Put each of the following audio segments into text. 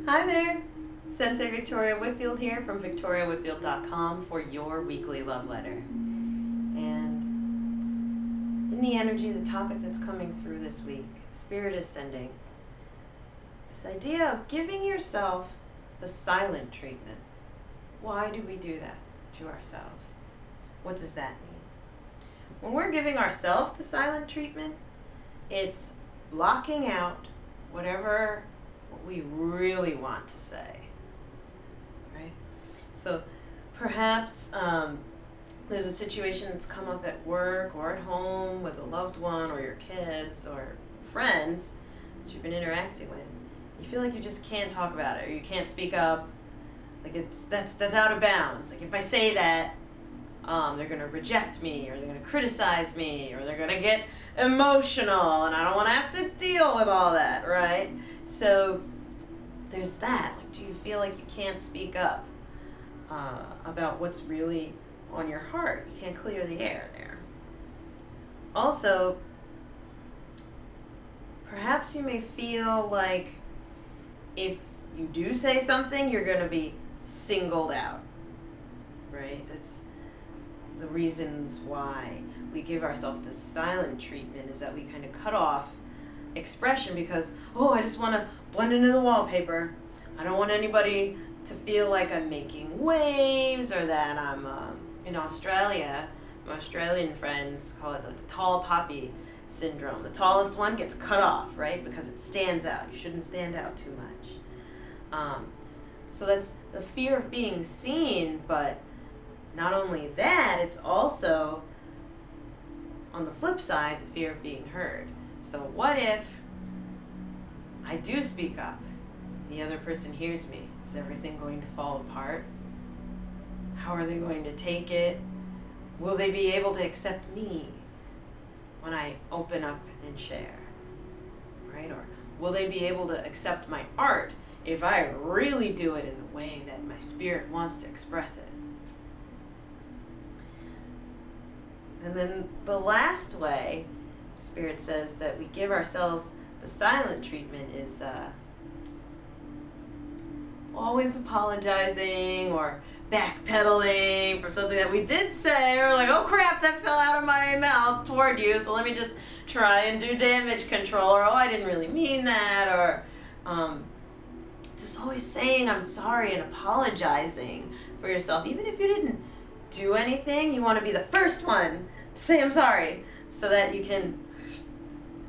Hi there, Sensei Victoria Whitfield here from victoriawhitfield.com for your weekly love letter. And in the energy, the topic that's coming through this week, Spirit is sending this idea of giving yourself the silent treatment. Why do we do that to ourselves? What does that mean? When we're giving ourselves the silent treatment, it's blocking out what we really want to say, right? So perhaps there's a situation that's come up at work or at home with a loved one or your kids or friends that you've been interacting with. You feel like you just can't talk about it, or you can't speak up. Like that's out of bounds. Like if I say that, they're going to reject me, or they're going to criticize me, or they're going to get emotional, and I don't want to have to deal with all that, right? So there's that. Like, do you feel like you can't speak up about what's really on your heart? You can't clear the air there. Also, perhaps you may feel like if you do say something, you're going to be singled out, right? That's the reasons why we give ourselves the silent treatment, is that we kind of cut off expression because, I just want to blend into the wallpaper. I don't want anybody to feel like I'm making waves, or that I'm in Australia. My Australian friends call it the tall poppy syndrome. The tallest one gets cut off, right? Because it stands out. You shouldn't stand out too much. So that's the fear of being seen, but not only that, it's also, on the flip side, the fear of being heard. So what if I do speak up? The other person hears me. Is everything going to fall apart? How are they going to take it? Will they be able to accept me when I open up and share? Right? Or will they be able to accept my art if I really do it in the way that my spirit wants to express it? And then the last way Spirit says that we give ourselves the silent treatment is always apologizing or backpedaling for something that we did say, or like, oh crap, that fell out of my mouth toward you, so let me just try and do damage control, or I didn't really mean that, or just always saying I'm sorry and apologizing for yourself. Even if you didn't do anything, you want to be the first one to say I'm sorry, so that you can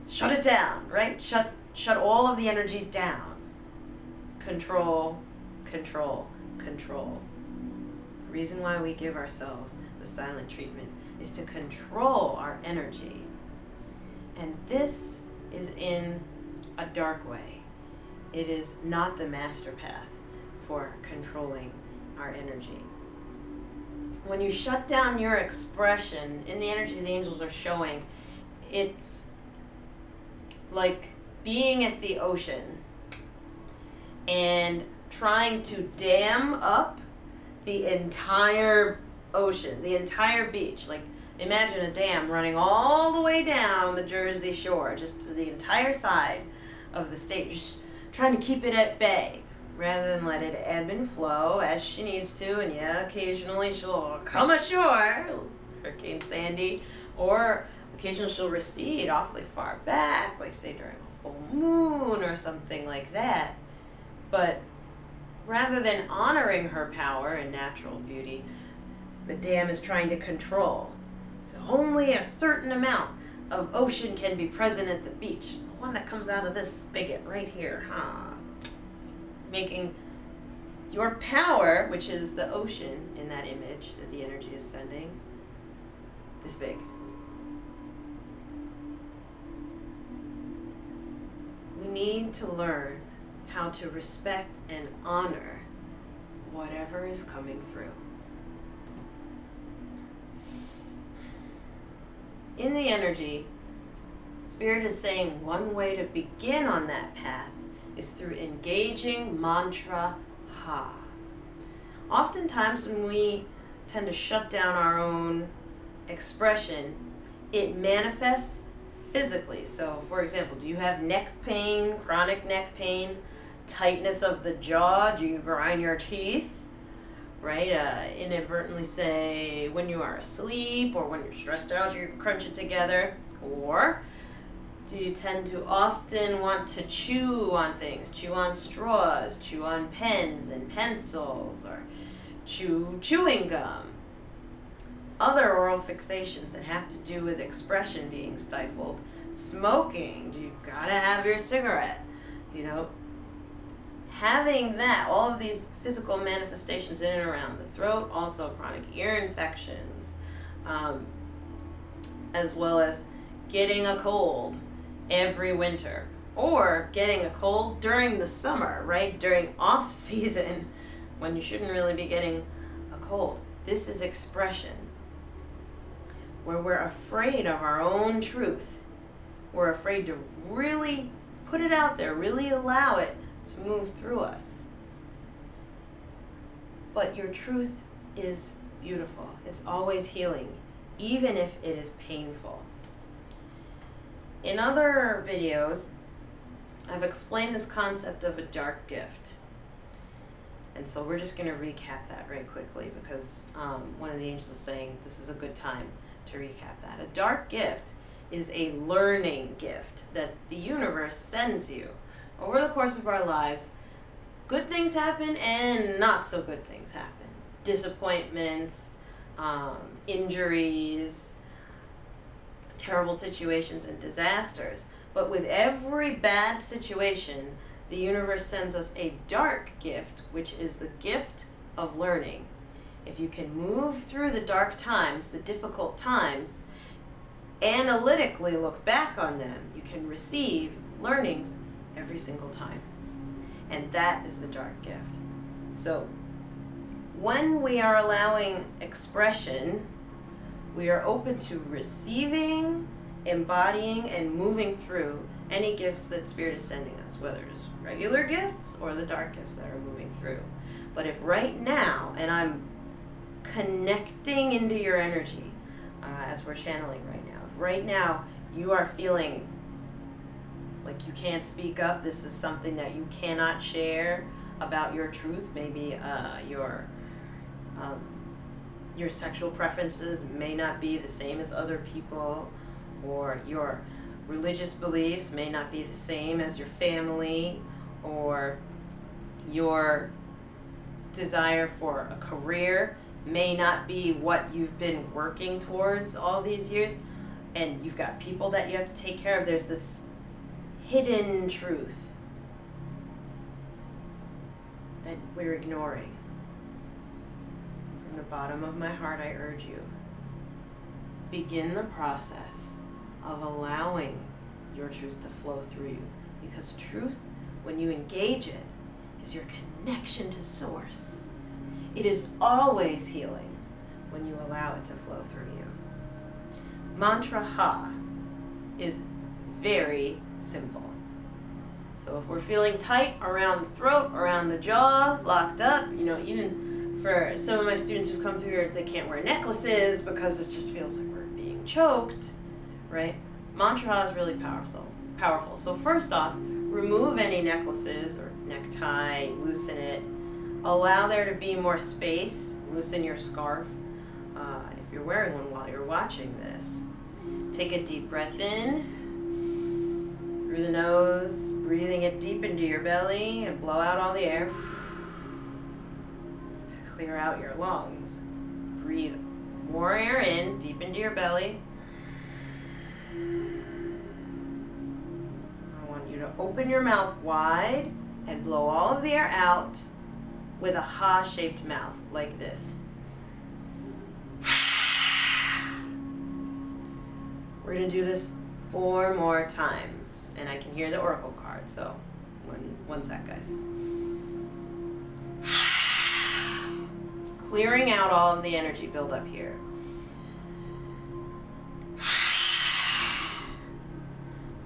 shut it down, right? Shut all of the energy down. Control, control, control. The reason why we give ourselves the silent treatment is to control our energy. And this is in a dark way. It is not the master path for controlling our energy. When you shut down your expression in the energy the angels are showing, it's like being at the ocean and trying to dam up the entire ocean, the entire beach. Like, imagine a dam running all the way down the Jersey Shore, just the entire side of the state, just trying to keep it at bay, rather than let it ebb and flow as she needs to. And yeah, occasionally she'll come ashore, Hurricane Sandy, or occasionally she'll recede awfully far back, like say during a full moon or something like that. But rather than honoring her power and natural beauty, the dam is trying to control. So only a certain amount of ocean can be present at the beach. The one that comes out of this spigot right here, making your power, which is the ocean in that image that the energy is sending, this big. We need to learn how to respect and honor whatever is coming through. In the energy, Spirit is saying one way to begin on that path is through engaging mantra Ha. Oftentimes when we tend to shut down our own expression, it manifests physically. So, for example, do you have neck pain, chronic neck pain? tightness of the jaw? Do you grind your teeth? Right? Inadvertently say when you are asleep or when you're stressed out, you crunch it together. Or do you tend to often want to chew on things, chew on straws, chew on pens and pencils, or chew chewing gum? Other oral fixations that have to do with expression being stifled. Smoking, do you gotta have your cigarette? You know, having that, all of these physical manifestations in and around the throat, also chronic ear infections, as well as getting a cold every winter, or getting a cold during the summer, right? During off season, when you shouldn't really be getting a cold. This is expression, where we're afraid of our own truth. We're afraid to really put it out there, really allow it to move through us. But your truth is beautiful. It's always healing, even if it is painful. In other videos, I've explained this concept of a dark gift. And so we're just going to recap that very quickly because one of the angels is saying this is a good time to recap that. A dark gift is a learning gift that the universe sends you. Over the course of our lives, good things happen and not so good things happen. Disappointments, injuries, terrible situations, and disasters. But with every bad situation, the universe sends us a dark gift, which is the gift of learning. If you can move through the dark times, the difficult times, analytically look back on them, you can receive learnings every single time. And that is the dark gift. So when we are allowing expression, we are open to receiving, embodying, and moving through any gifts that Spirit is sending us, whether it's regular gifts or the dark gifts that are moving through. But if right now, and I'm connecting into your energy as we're channeling right now, if right now you are feeling like you can't speak up, this is something that you cannot share about your truth, maybe your sexual preferences may not be the same as other people, or your religious beliefs may not be the same as your family, or your desire for a career may not be what you've been working towards all these years, and you've got people that you have to take care of. There's this hidden truth that we're ignoring. From the bottom of my heart, I urge you, begin the process of allowing your truth to flow through you, because truth, when you engage it, is your connection to source. It is always healing when you allow it to flow through you. Mantra Ha is very simple. So if we're feeling tight around the throat, around the jaw, locked up, you know, even for some of my students who've come through here, they can't wear necklaces because it just feels like we're being choked, right? Mantra Ha is really powerful. So first off, remove any necklaces or necktie, loosen it. Allow there to be more space. Loosen your scarf if you're wearing one while you're watching this. Take a deep breath in through the nose, breathing it deep into your belly, and blow out all the air to clear out your lungs. Breathe more air in, deep into your belly. I want you to open your mouth wide and blow all of the air out with a Ha-shaped mouth, like this. We're going to do this 4 more times, and I can hear the oracle card, so one sec, guys. Clearing out all of the energy buildup here.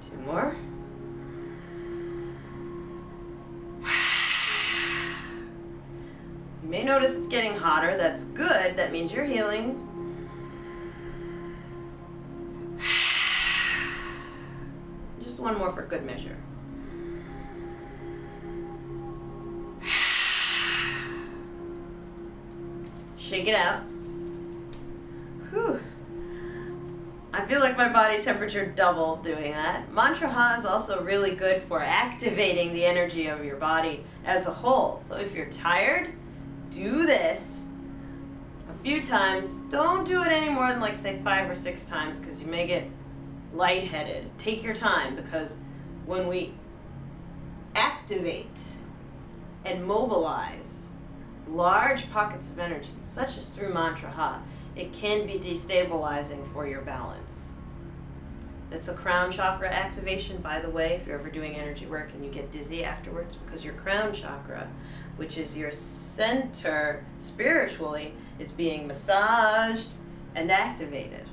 Two more. You may notice it's getting hotter. That's good. That means you're healing. Just one more for good measure. shake it out. Whew. I feel like my body temperature doubled doing that. Mantra Ha is also really good for activating the energy of your body as a whole. So if you're tired, do this a few times. Don't do it any more than like say 5 or 6 times because you may get lightheaded. Take your time, because when we activate and mobilize large pockets of energy, such as through Mantra Ha, it can be destabilizing for your balance. It's a crown chakra activation, by the way, if you're ever doing energy work and you get dizzy afterwards, because your crown chakra, which is your center spiritually, is being massaged and activated.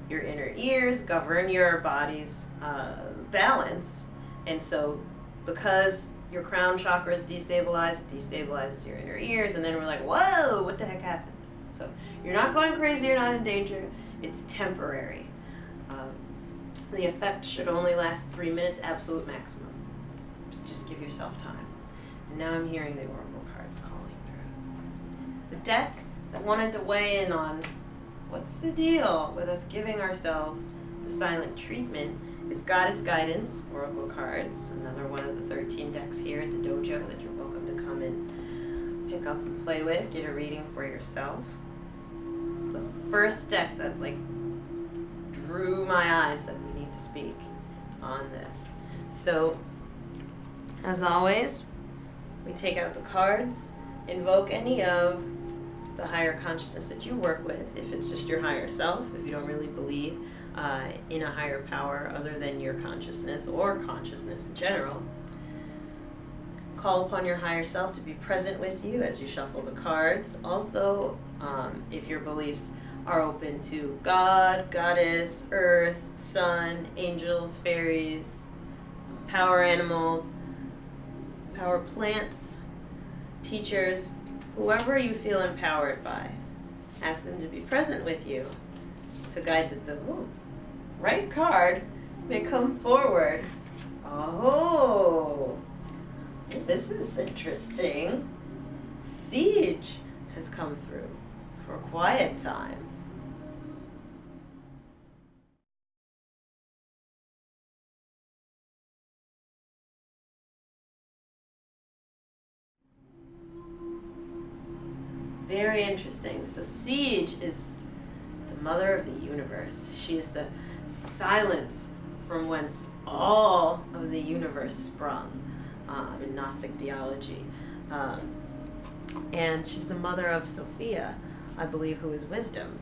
Your inner ears govern your body's balance, and so because your crown chakra is destabilized, it destabilizes your inner ears, and then we're like, whoa, what the heck happened? So you're not going crazy, you're not in danger, it's temporary. The effect should only last 3 minutes, absolute maximum. Just give yourself time. And now I'm hearing the oracle cards calling through. The deck that wanted to weigh in on what's the deal with us giving ourselves the silent treatment is Goddess Guidance, oracle cards, another one of the 13 decks here at the dojo that you're welcome to come and pick up and play with, get a reading for yourself. It's the first deck that drew my eye and said we need to speak on this. So, as always, we take out the cards, invoke any of the higher consciousness that you work with, if it's just your higher self, if you don't really believe in a higher power other than your consciousness or consciousness in general. Call upon your higher self to be present with you as you shuffle the cards. Also, if your beliefs are open to God, Goddess, Earth, Sun, angels, fairies, power animals, power plants, teachers, whoever you feel empowered by, ask them to be present with you to guide the right card may come forward. Oh, this is interesting. Siege has come through for quiet time. Very interesting. So Siege is the mother of the universe. She is the silence from whence all of the universe sprung in Gnostic theology. And she's the mother of Sophia, I believe, who is wisdom.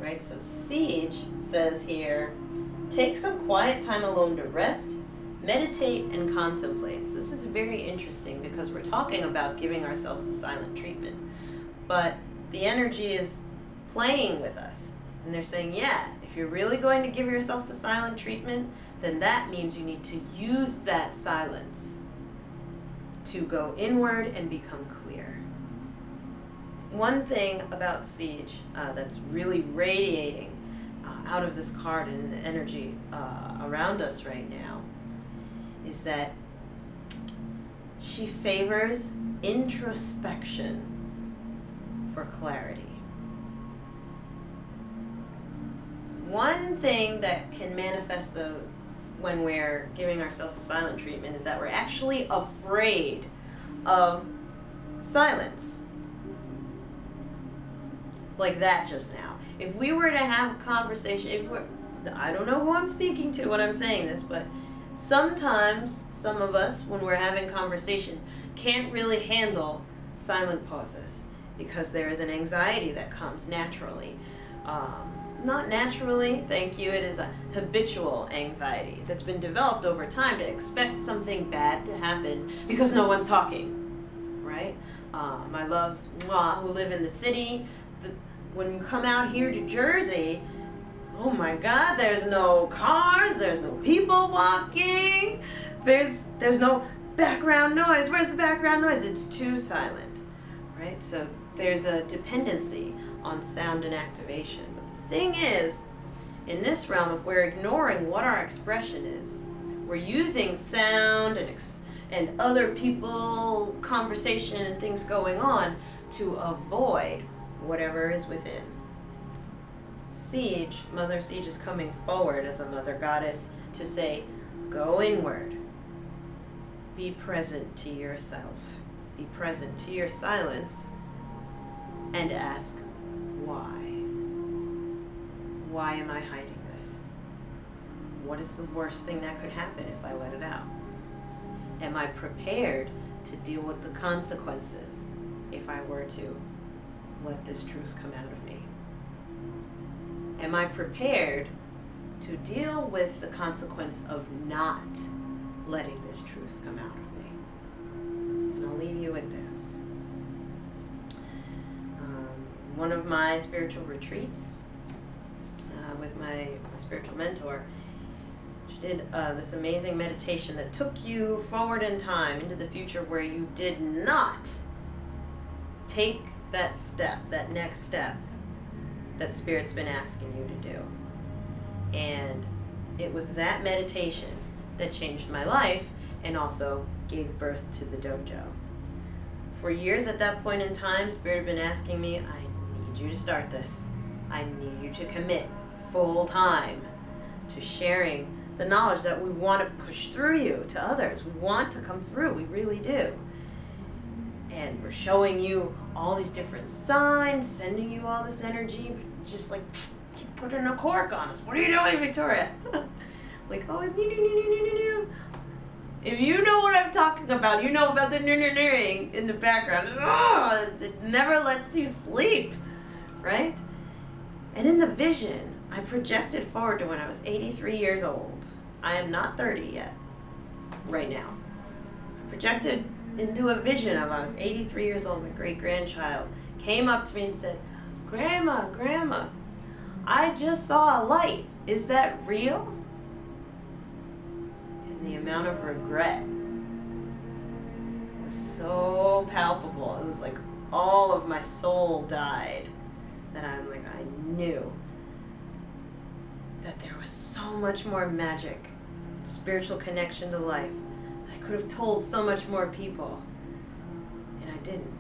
Right? So Siege says here, take some quiet time alone to rest, meditate, and contemplate. So this is very interesting because we're talking about giving ourselves the silent treatment. But the energy is playing with us. And they're saying, yeah, if you're really going to give yourself the silent treatment, then that means you need to use that silence to go inward and become clear. One thing about Siege that's really radiating out of this card and the energy around us right now is that she favors introspection for clarity. One thing that can manifest when we're giving ourselves a silent treatment is that we're actually afraid of silence. Like that just now. If we were to have a conversation, I don't know who I'm speaking to when I'm saying this, but sometimes some of us, when we're having conversation, can't really handle silent pauses because there is an anxiety that comes naturally. Not naturally, thank you, it is a habitual anxiety that's been developed over time to expect something bad to happen because no one's talking, right? My loves who live in the city, when you come out here to Jersey, oh my God, there's no cars, there's no people walking, there's no background noise. Where's the background noise? It's too silent, right? So there's a dependency on sound and activation. But the thing is, in this realm, if we're ignoring what our expression is, we're using sound and other people, conversation and things going on to avoid whatever is within. Siege, Mother Siege is coming forward as a mother goddess to say, go inward. Be present to yourself. Be present to your silence and ask, why? Why am I hiding this? What is the worst thing that could happen if I let it out? Am I prepared to deal with the consequences if I were to let this truth come out of me? Am I prepared to deal with the consequence of not letting this truth come out of me? And I'll leave you with this. One of my spiritual retreats with my spiritual mentor, she did this amazing meditation that took you forward in time into the future where you did not take that step, that next step that Spirit's been asking you to do. And it was that meditation that changed my life and also gave birth to the dojo. For years at that point in time, Spirit had been asking me, I need you to start this. I need you to commit full time to sharing the knowledge that we want to push through you to others. We want to come through, we really do. And we're showing you all these different signs, sending you all this energy, but just like keep putting a cork on us. What are you doing, Victoria? Like, oh, it's new. If you know what I'm talking about, you know about the new in the background. Oh, it never lets you sleep, right? And in the vision, I projected forward to when I was 83 years old. I am not 30 yet, right now. I projected into a vision of I was 83 years old, my great-grandchild came up to me and said, Grandma, I just saw a light. Is that real? And the amount of regret was so palpable. It was like all of my soul died. That I'm like, I knew that there was so much more magic, spiritual connection to life. I could have told so much more people, and I didn't.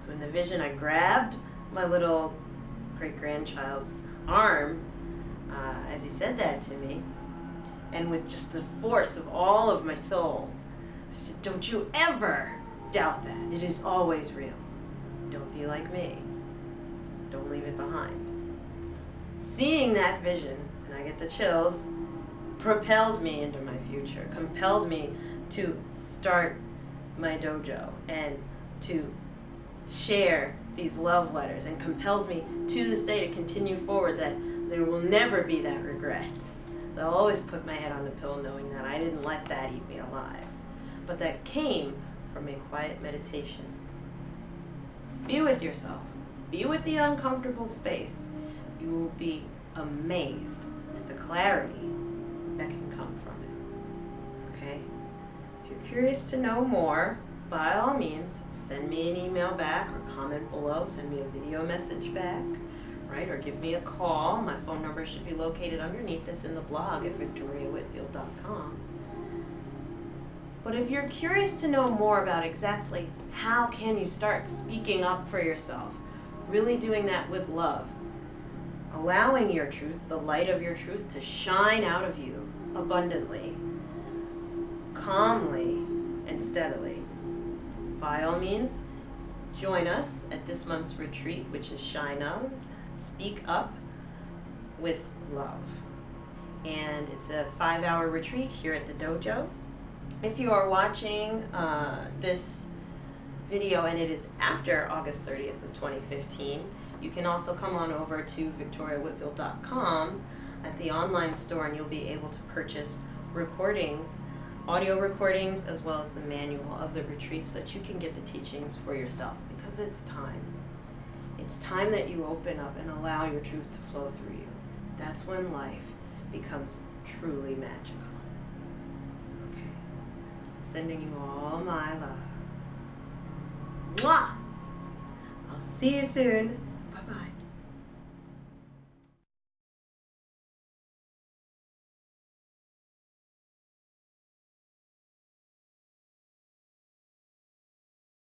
So in the vision, I grabbed my little great-grandchild's arm as he said that to me, and with just the force of all of my soul, I said, don't you ever doubt that. It is always real. Don't be like me. Don't leave it behind. Seeing that vision, and I get the chills, propelled me into my future, compelled me to start my dojo and to share these love letters, and compels me to this day to continue forward, that there will never be that regret. I'll always put my head on the pillow knowing that I didn't let that eat me alive. But that came from a quiet meditation. Be with yourself. Be with the uncomfortable space. You will be amazed at the clarity that can come from it. Okay? If you're curious to know more, by all means, send me an email back or comment below. Send me a video message back, right? Or give me a call. My phone number should be located underneath this in the blog at victoriawhitfield.com. But if you're curious to know more about exactly how can you start speaking up for yourself, really doing that with love, allowing your truth, the light of your truth, to shine out of you abundantly, calmly, and steadily, by all means, join us at this month's retreat, which is Shine On, Speak Up with Love. And it's a 5-hour retreat here at the dojo. If you are watching this video and it is after August 30th of 2015, you can also come on over to victoriawhitfield.com at the online store, and you'll be able to purchase recordings, audio recordings, as well as the manual of the retreat, so that you can get the teachings for yourself, because it's time. It's time that you open up and allow your truth to flow through you. That's when life becomes truly magical. Okay. I'm sending you all my love. Mwah! I'll see you soon.